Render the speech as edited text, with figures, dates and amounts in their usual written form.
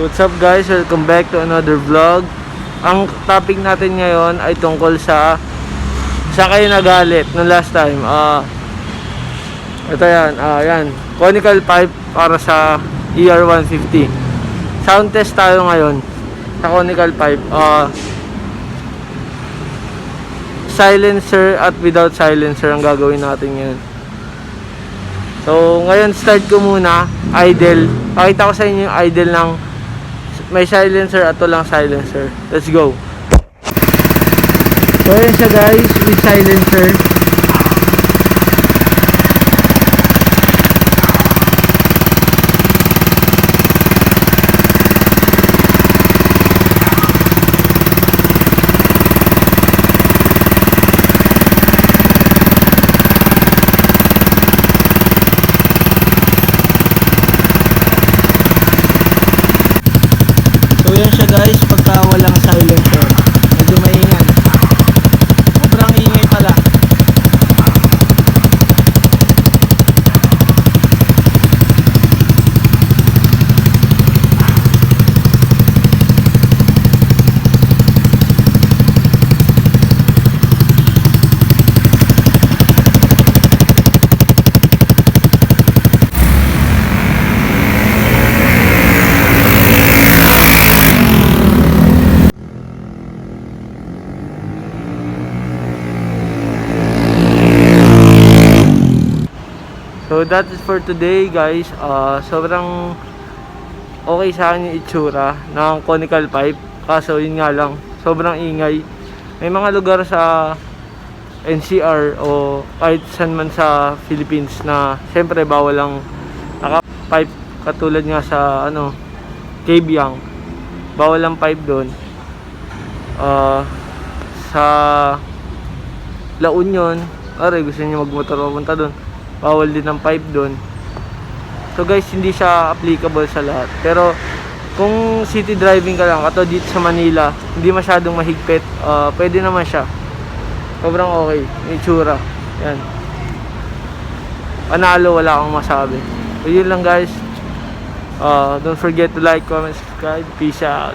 So what's up guys, welcome back to another vlog. Ang topic natin ngayon ay tungkol sa kayo nagalit nung last time. Ito yan, conical pipe para sa ER150. Sound test tayo ngayon sa conical pipe. Silencer at without silencer ang gagawin natin ngayon. So ngayon start ko muna idle. Pakita ko sa inyo yung idle ng may silencer at walang silencer. Let's go. So yun siya guys, with silencer. So yan siya guys, pagka walang silencer, medyo maingay. Sobrang ingay pala. So that is for today guys. Sobrang okay sa akin yung itsura ng conical pipe. Kaso yun nga lang, sobrang ingay. May mga lugar sa NCR o kahit saan man sa Philippines na siyempre bawal ang naka-pipe. Katulad nga sa Kabyang, bawal ang pipe doon. Sa La Union, gusto niyo magmotor papunta doon, bawal din ang pipe doon. So guys, hindi siya applicable sa lahat. Pero kung city driving ka lang, katulad dito sa Manila, hindi masyadong mahigpit, pwede naman siya. Sobrang okay yung itsura. Yan, panalo, wala akong masabi. So yun lang guys. Don't forget to like, comment, subscribe. Peace out.